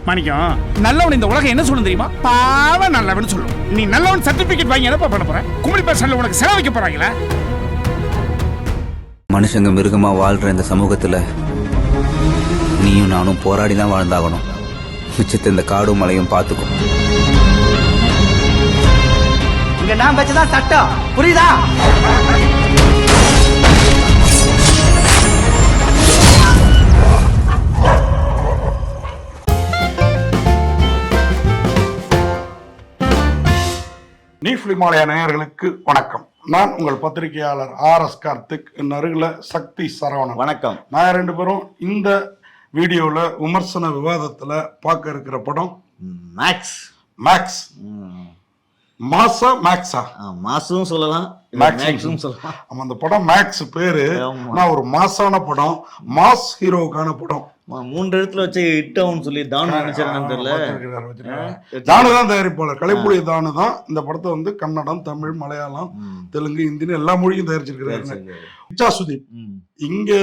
மாணிக்கம், நல்லவன் இந்த உலகம் என்ன சொல்லணும் தெரியுமா? பாவ நல்லவன் சொல்லும். நீ நல்லவன் சர்டிபிகேட் வாங்கி என்னப்பா பண்ண போற? குமரி பஸ் உனக்கு செலவு வைக்க போறாங்களா? மனுஷங்க மிருகமா வாழ்ற இந்த சமூகத்துல நீயும் நானும் போராடி தான் வாழ்ந்தாகணும். மிச்சத்தை இந்த காடும் மலையும் பார்த்துக்கும். இங்க நான் வச்சதான் சட்டம், புரியுதா? நீஃப்லிமாலயா நேயர்களுக்கு வணக்கம். நான் உங்கள் பத்திரிகையாளர் ஆர்.எஸ். கார்த்திக். என் அருகில சக்தி சரவணன். வணக்கம். நான் ரெண்டு பேரும் இந்த வீடியோல விமர்சன விவாதத்துல பார்க்க இருக்கிற படம் மேக்ஸ். மேக்ஸ். மாசா மேக்ஸா? மாசும் சொல்லலாம், மேக்ஸும் சொல்லலாம். ஆமா, அந்த படம் மேக்ஸ் பேரு. நான் ஒரு மாசான படம், மாஸ் ஹீரோவுக்கான படம். 3 இடத்துல வச்சு இட்டவுன்னு சொல்லி தானு நினைச்சிருக்கான்னு தெரியல. தானு தான் தயாரிப்பாளர், கலைப்புலி தானு தான் இந்த படத்தை வந்து கன்னடம், தமிழ், மலையாளம், தெலுங்கு, ஹிந்தின்னு எல்லா மொழியும் தயாரிச்சிருக்கிறாரு. கிச்சா சுதீப் இங்க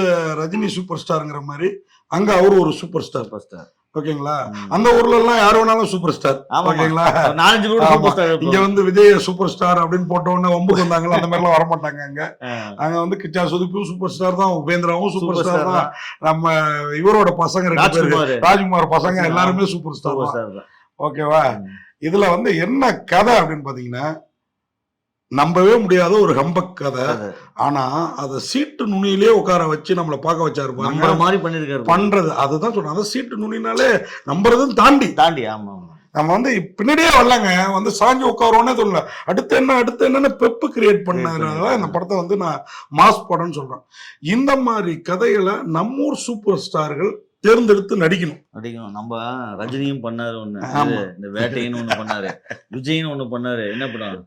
ரஜினி சூப்பர் ஸ்டார்ங்கிற மாதிரி அங்க அவரு ஒரு சூப்பர் ஸ்டார். ஓகேங்களா? அந்த ஊர்ல எல்லாம் யாரு வேணாலும் சூப்பர் ஸ்டார். ஓகேங்களா? இங்க வந்து விஜய் சூப்பர் ஸ்டார் அப்படின்னு போட்ட உடனே வம்புக்கு வந்தாங்களா, அந்த மாதிரி எல்லாம் வரமாட்டாங்க. அங்க வந்து கிச்சா சுதீப்பும் சூப்பர் ஸ்டார் தான், உபேந்திராவும் சூப்பர் ஸ்டார் தான், நம்ம இவரோட பசங்க ராஜ்குமார் பசங்க எல்லாருமே சூப்பர் ஸ்டார் தான். ஓகேவா? இதுல வந்து என்ன கதை அப்படின்னு பாத்தீங்கன்னா, நம்பவே முடியாத ஒரு ஹம்பக் கதை. ஆனா அத சீட்டு நுனியிலே உட்கார வச்சு நம்மள பார்க்க வச்சாரு பண்றது. அதுதான் சொல்றேன், அத சீட்டு நுனினாலே நம்புறதும் தாண்டி. ஆமா, நம்ம வந்து பின்னாடியே வரலங்க, வந்து சாஞ்சு உட்காரோன்னே சொல்லல, அடுத்து என்னன்னு பெப்பு கிரியேட் பண்ணதுனால இந்த படத்தை வந்து நான் மாஸ் படம்னு சொல்றேன். இந்த மாதிரி கதைகளை நம்மூர் சூப்பர் ஸ்டார்கள் தேர்ந்தெடுத்து நடிக்கணும். நம்ம ரஜினியும் பண்ணாரு ஒண்ணு, இந்த வேட்டைன்னு ஒண்ணு பண்ணாரு, விஜய்னு ஒண்ணு பண்ணாரு. என்ன படம்?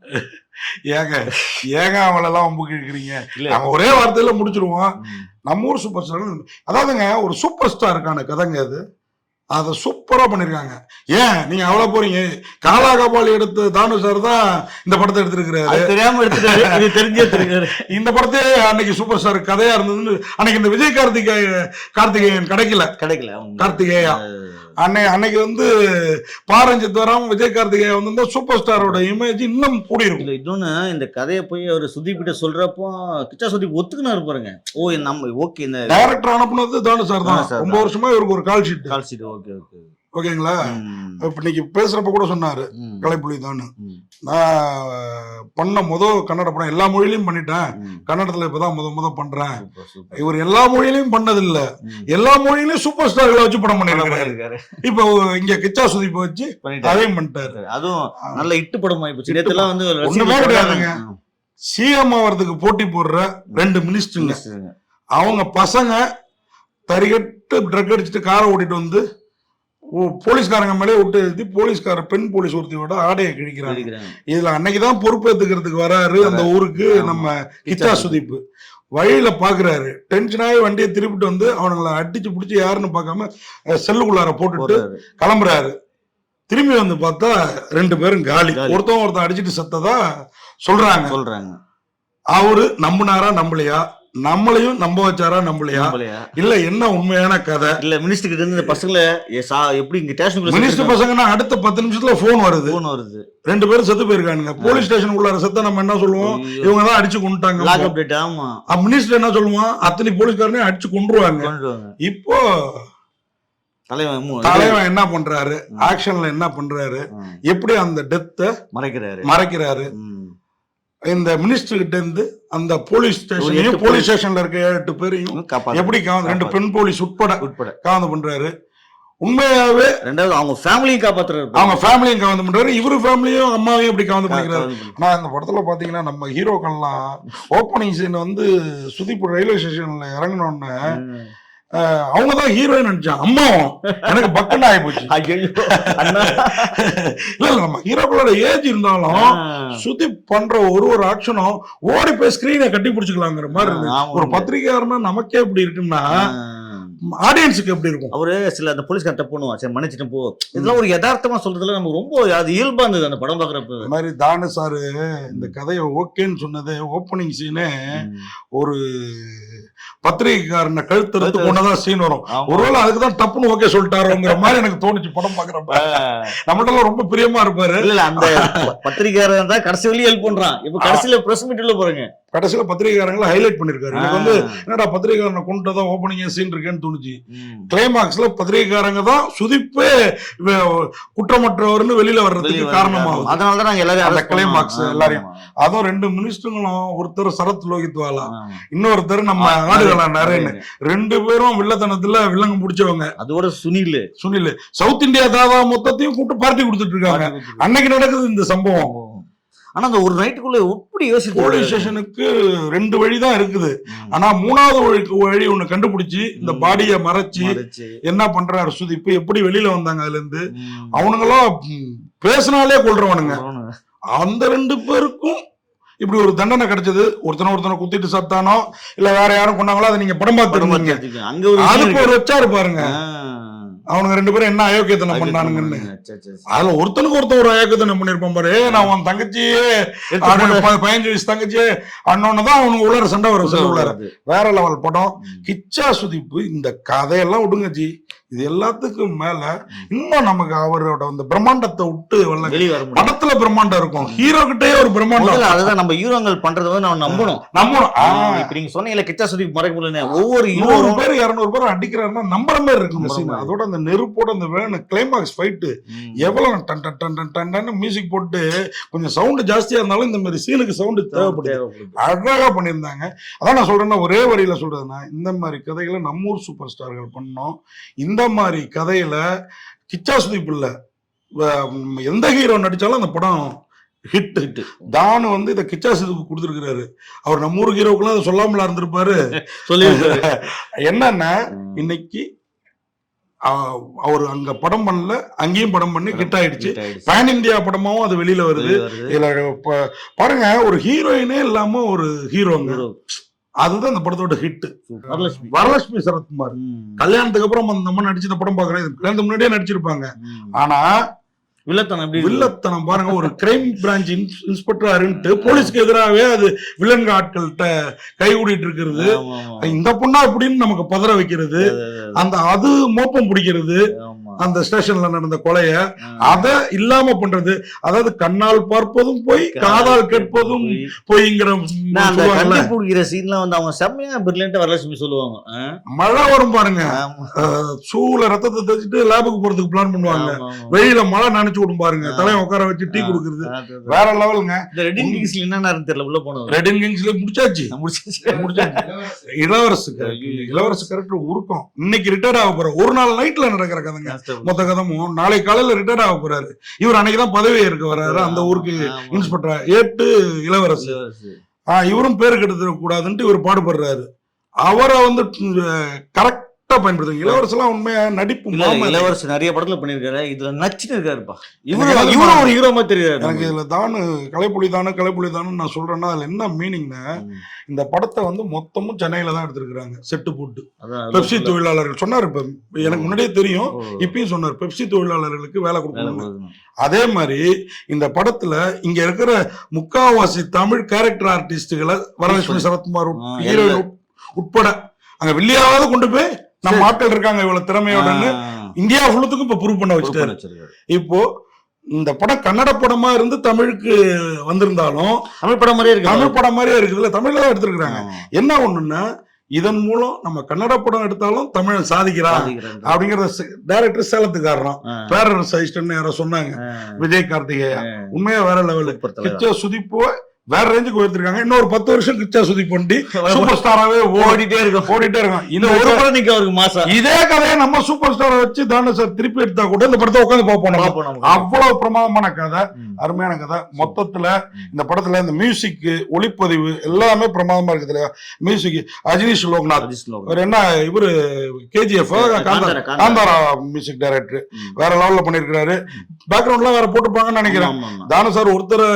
ஏங்க அவளெல்லாம் வம்புக்கு இருக்கிறீங்க? நம்ம ஒரே வார்த்தையில முடிச்சிருவோம். நம்ம ஊர் சூப்பர் ஸ்டார். அதாவதுங்க ஒரு சூப்பர் ஸ்டாருக்கான கதைங்க அது. அதை சூப்பரா பண்ணிருக்காங்க. ஏன் நீங்க அவ்வளவு போறீங்க? காலா காபாலி எடுத்த தானு சார் தான் இந்த படத்தை எடுத்திருக்கிறாரு. தெரியாம எடுத்துட்டாரு, தெரிஞ்சு எடுத்திருக்காரு. இந்த படத்தே அன்னைக்கு சூப்பர் ஸ்டார் கதையா இருந்ததுன்னு அன்னைக்கு இந்த விஜய் கார்த்திகேயன் கிடைக்கல. கார்த்திகேயா அன்னைக்கு வந்து பாரஞ்சித் வராம விஜய் கார்த்திகேயா வந்து சூப்பர் ஸ்டாரோட இமேஜ் இன்னும் கூடி இருக்கும். இன்னொன்னு, இந்த கதையை போய் அவர் சுதீப் கிட்ட சொல்றப்போ கிச்சா சுதீப் ஒத்துக்கினாரு பாருங்க. ஓ நம்ம ஓகே, இந்த டைரக்டர் அனுப்புனது தானு சார் தான். 9 வருஷமா இவருக்கு ஒரு கால் ஷீட். ஓகேங்களா? இப்ப இன்னைக்கு பேசுறப்ப கூட சொன்னாரு கலைப்புலி தானு, நான் பண்ண கன்னட படம் எல்லா மொழியிலையும் பண்ணிட்டேன், கன்னடத்துல இப்பதான் முத பண்றேன். இவர் எல்லா மொழியிலையும் பண்ணது இல்ல, எல்லா மொழியிலையும் சூப்பர் ஸ்டார்களை வச்சு படம் பண்ணிருக்காரு. இப்ப இங்க கிச்சா சுதீப் வச்சு அதையும் பண்ணிட்டாரு. அதுவும் நல்ல இட்டு படம் ஆயிப்போச்சு. வந்து ஒண்ணுமே கிடையாதுங்க. சிஎம் ஆவறதுக்கு போட்டி போடுற 2 மினிஸ்டருங்க, அவங்க பசங்க தரிகட்டு ட்ரக் அடிச்சுட்டு காரை ஓட்டிட்டு வந்து போலீஸ்காரங்க மேலே விட்டு போலீஸ்கார பெண் போலீஸ் ஒருத்தியோட ஆடையை கிழிக்கிறாங்க. இதுல அன்னைக்குதான் பொறுப்பேற்றுக்கிறதுக்கு வராரு அந்த ஊருக்கு நம்ம கிச்சா சுதீப். வழியில பாக்குறாரு, டென்ஷனாகி வண்டியை திருப்பிட்டு வந்து அவனுங்களை அடிச்சு பிடிச்சி யாருன்னு பார்க்காம செல்லுக்குள்ளார போட்டுட்டு கிளம்புறாரு. திரும்பி வந்து பார்த்தா 2 பேரும் காலி. ஒருத்தன் அடிச்சுட்டு செத்ததா சொல்றாங்க. அவரு நம்பினாரா நம்பலையா, நம்மளையும் நம்ப வச்சாரா நம்பலையா, இல்ல என்ன உண்மையான கதை? இல்ல மினிஸ்டர் கிட்ட இருந்து பசங்களை எப்படி இங்க ஸ்டேஷன் மினிஸ்டர் பசங்கன்னா அடுத்த 10 நிமிஷத்துல போன் வருது. 2 பேரும் செத்து போயிருக்காங்க. போலீஸ் ஸ்டேஷன் உள்ளார செத்த நம்ம என்ன சொல்லுவோம்? இவங்கதான் அடிச்சு கொண்டுட்டாங்க. மினிஸ்டர் என்ன சொல்லுவான்? அத்தனை போலீஸ்காரனே அடிச்சு கொண்டுருவாங்க. இப்போ தலைவன் என்ன பண்றாரு? ஆக்ஷன்ல என்ன பண்றாரு? எப்படி அந்த டெத்தை மறைக்கிறாரு? இந்த மினிஸ்டர் கிட்ட இருந்து அந்த போலீஸ் ஸ்டேஷன்ல இருக்க 8 பேரையும் எப்படி 2 பெண் போலீஸ் உட்பட காவந்து பண்றாரு. உண்மையாவே அவங்க ஃபேமிலியும் காப்பாத்துறாரு, காவந்து பண்றாரு. இவரு ஃபேமிலியும் அம்மாவையும் எப்படி காவந்து பண்ணிக்கிறாரு. நான் இந்த படத்துல பாத்தீங்கன்னா நம்ம ஹீரோக்கள்லாம் ஓப்பனிங் சீன் வந்து சுதீப் ரயில்வே ஸ்டேஷன்ல இறங்கினோன்னு அவங்கதான் ஹீரோயின் நினைச்சான். அம்மாவும் எனக்கு பக்கண்டா ஆகி போச்சு. இல்ல நம்ம ஹீரோக்களோட ஏஜ் இருந்தாலும் சுதீப் பண்ற ஒரு ஆக்ஷனும் ஓடி போய் ஸ்கிரீனை கட்டி பிடிச்சிக்கலாங்கிற மாதிரி இருக்கு. ஒரு பத்திரிகையாளர்னா நமக்கே இப்படி இருக்குன்னா ஆடியன்ஸுக்கு எப்படி இருக்கும்? அவரு சில அந்த போலீஸ்கார தப்பு பண்ணுவான், சரி மன்னிச்சிட்டு போ, இதெல்லாம் ஒரு யதார்த்தமா சொல்றதுல நமக்கு ரொம்ப அது இயல்பா இருந்தது அந்த படம் பாக்குறப்ப. இந்த மாதிரி தானு சாரு இந்த கதையை ஓகேன்னு சொன்னது ஓப்பனிங் சீனே ஒரு பத்திரிகைக்காரனை கழுத்தெடுத்து கொண்டதான் சீன் வரும். ஒருவேளை அதுக்குதான் டப்புன்னு ஓகே சொல்லிட்டாருங்கிற மாதிரி எனக்கு தோணுச்சு படம் பாக்குறப்ப. நம்மள்ட்ட ரொம்ப பிரியமா இருப்பாரு. இல்ல அந்த பத்திரிகையாளர் தான் கடைசி வரையும் ஹெல்ப் பண்றான். இப்ப கடைசியில பிரஸ் மீட்ல போறீங்க, கடைசியில பத்திரிகைக்காரங்களை ஹைலைட் பண்ணிருக்காரு. எனக்கு வந்து என்னடா பத்திரிகைக்காரனை கொண்டுதான் ஓப்பனிங் சீன் இருக்கேன்னு தோணுச்சு. கிளைமாக்ஸ்ல பத்திரிகைக்காரங்க தான் சுதிப்பே குற்றமற்றவர்னு வெளியில வர்றதுக்கு காரணமாகும். அதனாலதான் நாங்க எல்லாரும் அந்த கிளைமாக்ஸ் எல்லாரையும், அதுவும் 2 மினிஸ்டர்களும், ஒருத்தர் சரத் லோகித்வாலா, இன்னொருத்தர் நம்ம ஆடுகளா நரேன், 2 பேரும் வில்லத்தனத்துல வில்லங்க முடிச்சவங்க. அதோட சுனில் சவுத் இந்தியா தாவா மொத்தத்தையும் கூப்பிட்டு பார்ட்டி கொடுத்துட்டு இருக்காங்க. அன்னைக்கு நடக்குது இந்த சம்பவம். ஆனா அந்த ஒரு நைட்டுக்குள்ள எப்படி யோசிச்சு போலீஸ் ஸ்டேஷனுக்கு 2 வழிதான் இருக்குது. ஆனா 3வது வழி ஒண்ணு கண்டுபிடிச்சு இந்த பாடியை மறைச்சு என்ன பண்றாரு சுதீப், எப்படி வெளியில வந்தாங்க அதுல இருந்து, அவனுங்களும் பேசினாலே கொள்றவனுங்க. அந்த 2 பேருக்கும் இப்படி ஒரு தண்டனை கிடைச்சது. ஒருத்தனை குத்திட்டு சத்தானோ இல்ல வேற யாரும் கொண்டாங்களோ அதை நீங்க படம் பார்த்துருந்தீங்க. அதுக்கு ஒரு வச்சாரு பாருங்க, அவனுங்க 2 பேரும் என்ன அயோக்கியத்தனம் பண்ணானுங்கன்னு. அதுல ஒருத்தனுக்கு ஒருத்தன் ஒரு அயோக்கியத்தனம் பண்ணிருப்பான் பாரு. நான் உன் தங்கச்சியே 15 வயசு தங்கச்சியே அண்ணோன்னுதான் அவனுக்கு உள்ளார சண்டை வரும். உள்ளார வேற லெவல் படம். கிச்சா சுதீப் இந்த கதையெல்லாம் விடுங்க ஜி, இது எல்லாத்துக்கும் மேல இன்னும் நமக்கு அவரோட அந்த பிரம்மாண்டத்தை விட்டு படத்துல பிரம்மாண்டம் இருக்கும், ஹீரோ கிட்டே ஒரு பிரம்மாண்டம். அதுதான் நம்ம ஹீரோங்கள் பண்றது வந்து நம்ம நம்பணும். இப்ப நீங்க சொன்னீங்கல்ல கிச்சா சுதீப் மறைக்க முடியல, ஒவ்வொரு 100 பேர் 200 பேர் அடிக்கிறாருன்னா நம்புற மாதிரி இருக்கு. அதோட அந்த நெருப்போட அந்த வேணும் கிளைமாக்ஸ் ஃபைட்டு எவ்வளவு done done done done done music போட்டு கொஞ்சம் சவுண்ட் ஜாஸ்தியா இருந்தாலும் இந்த மாதிரி சீனுக்கு சவுண்ட் தேவைப்படுது. அழகா பண்ணியிருந்தாங்க. அதான் நான் சொல்றேன்னா, ஒரே வரியில சொல்றதுன்னா, இந்த மாதிரி கதைகளை நம்ம ஊர் சூப்பர் ஸ்டார்கள் பண்ணோம். இந்த மாதிரி கதையில கிச்சா சுதீப் இல்ல எந்த ஹீரோ நடிச்சாலும் அந்த படம் ஹிட். தானு வந்து இத கிச்சா சுதீப் கொடுத்துருக்காரு. அவர் நம்ம ஊர் ஹீரோக்கெல்லாம் அதை சொல்லாமலா இருந்திருப்பாரு. என்னன்னா இன்னைக்கு அவர் அங்க படம் பண்ணல, அங்கேயும் படம் பண்ணி ஹிட் ஆயிடுச்சு. பேன் இந்தியா படமாவும் அது வெளியில வருது. இதுல பாருங்க, ஒரு ஹீரோயினே இல்லாம ஒரு ஹீரோங்க, அதுதான் அந்த படத்தோட ஹிட். வரலட்சுமி சரத்குமார் கல்யாணத்துக்கு அப்புறம் அந்த அம்மா நடிச்ச படம் பாக்குறேன். கல்யாணத்துக்கு முன்னாடியே நடிச்சிருப்பாங்க. ஆனா வில்லத்தனம் பாருங்க, ஒரு கிரைம் பிரான்ச் இன்ஸ்பெக்டர் போலீஸ்க்கு எதிராகவே அது வில்லங்க ஆட்கள்கிட்ட கைகூடிட்டு இருக்கிறது. இந்த பொண்ணா அப்படின்னு நமக்கு பதற வைக்கிறது, அந்த அது மோப்பம் பிடிக்கிறது, அந்த ஸ்டேஷன்ல நடந்த கொலைய அத இல்லாம பண்றது. அதாவது கண்ணால் பார்ப்பதும் போய் காதால் கேட்பதும் போய்ங்கிற சீன்ல வந்து அவங்க செம்மையா பிரில்லியன்ட்டா வரலட்சுமி சொல்லுவாங்க. மழை வரும் பாருங்க, சூல ரத்தத்தை தச்சுட்டு லேபுக்கு போறதுக்கு பிளான் பண்ணுவாங்க. வெளியில மழை நினைச்சு விடும் பாருங்க, தலையை உட்கார வச்சு டீ குடுக்குறது வேற லெவலுங்க. ரெட்டின் கிங்ஸ்ல என்ன தெரியல, உள்ள போனோம். ரெட்டின் கிங்ஸ்ல முடிச்சாச்சு. இளவரசு கரெக்டர் உருக்கம். இன்னைக்கு ரிட்டையர்ட் ஆக போற ஒரு நாள் நைட்ல நடக்கிற கதைங்க மொத்த கதமும். நாளை காலையில ரிட்டையர்ட் ஆக போறாரு இவர். அன்னைக்குதான் பதவி ஏற்க வர்றாரு அந்த ஊருக்கு இன்ஸ்பெக்டர். 8 இளவரசு. இவரும் பேரு கெடுத்துட கூடாதுன்ட்டு இவர் பாடுபடுறாரு. அவரை வந்து கரெக்டா பயன்படுத்துங்க. இளவரசெல்லாம் உண்மையா நடிப்பு. இளவரசு நிறைய படத்துல பண்ணிருக்காரு, இதுல நச்சுன்னு இருக்காருப்பா. இவரும் ஒரு ஹீரோ மாதிரி தெரியாது எனக்கு. இதுல தானு கலைப்புலி தானு நான் சொல்றேன்னா, அதுல என்ன மீனிங்னா, இந்த படத்தை வந்து மொத்தமும் சென்னையில தான் எடுத்திருக்காங்க செட்டு போட்டு. பெப்சி தொழிலாளர்கள் சொன்னார், இப்ப எனக்கு முன்னாடியே தெரியும், இப்பயும் சொன்னார் பெப்சி தொழிலாளர்களுக்கு வேலை கொடுக்கணும். அதே மாதிரி இந்த படத்துல இங்க இருக்கிற முக்காவாசி தமிழ் கேரக்டர் ஆர்டிஸ்டுகளை வரலட்சுமி சரத்குமார் ஹீரோயின் உட்பட அங்க வெளியாவது கொண்டு போய் நம்ம ஆட்கள் இருக்காங்க இவ்வளவு திறமையோடன்னு இந்தியா ஃபுல்லுக்கும் இப்ப ப்ரூவ் பண்ண வச்சுட்டாரு. இப்போ இந்த படம் கன்னட படமா இருந்து தமிழுக்கு வந்திருந்தாலும் தமிழ் படம் மாதிரியே இருக்குதுல்ல, தமிழ்ல தான் எடுத்திருக்கிறாங்க. என்ன ஒண்ணுன்னா, இதன் மூலம் நம்ம கன்னட படம் எடுத்தாலும் தமிழ் சாதிக்கிறான் அப்படிங்கறத டைரக்டர் சேலத்துக்காரன் பேரரசு அசிஸ்டன்ட் யாரோ சொன்னாங்க, விஜய் கார்த்திகேயா. உண்மையா வேற லெவலு. கிச்சா சுதீப்போ வேற ரேஞ்சுக்கு உயர்த்திருக்காங்க. இன்னொரு 10 வருஷம் கிச்சா சுதீப் பண்ணி சூப்பர் ஸ்டாராவே ஓடிட்டே இருக்கும். இந்த ஒரு படம் நிக்க அவருக்கு மாசம். இதே கதையை நம்ம சூப்பர் ஸ்டாரை வச்சு தானே சார் திருப்பி எடுத்தா கூட இந்த படத்தை உட்காந்து பார்ப்போம். அவ்வளவு பிரமாதமான கதை, அருமையான கதை. மொத்தத்துல இந்த படத்துல இந்த மியூசிக், ஒளிப்பதிவு எல்லாமே பிரமாதமா இருக்குது இல்லையா. மியூசிக் அஜினீஷ் லோக்நாத், என்ன இவரு KGF காந்தாரா மியூசிக் டைரக்டர் வேற லெவல்ல பண்ணிருக்காரு. பேக்ரவுண்ட்லாம் வேற போட்டுப்பாங்கன்னு நினைக்கிறேன். தானு சார் ஒருத்தர்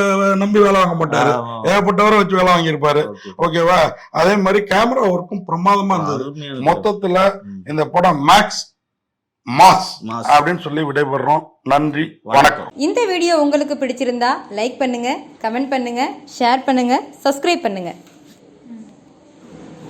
நம்பி வேலை வாங்க மாட்டாரு. ஆமா. ஏகப்பட்டவரை வச்சு வேலை வாங்கியிருப்பாரு. Okay. ஓகேவா? அதே மாதிரி கேமரா ஒர்க்கும் பிரமாதமா இருந்தது. அருமையா இருக்கு. மொத்தத்துல ம். இந்த படம் மேக்ஸ் மாஸ் Mass. அப்படின்னு சொல்லி விடைபெறுறோம். நன்றி, வணக்கம். இந்த வீடியோ உங்களுக்கு பிடிச்சிருந்தா லைக் பண்ணுங்க, கமெண்ட் பண்ணுங்க, ஷேர் பண்ணுங்க, சப்ஸ்கிரைப் பண்ணுங்க.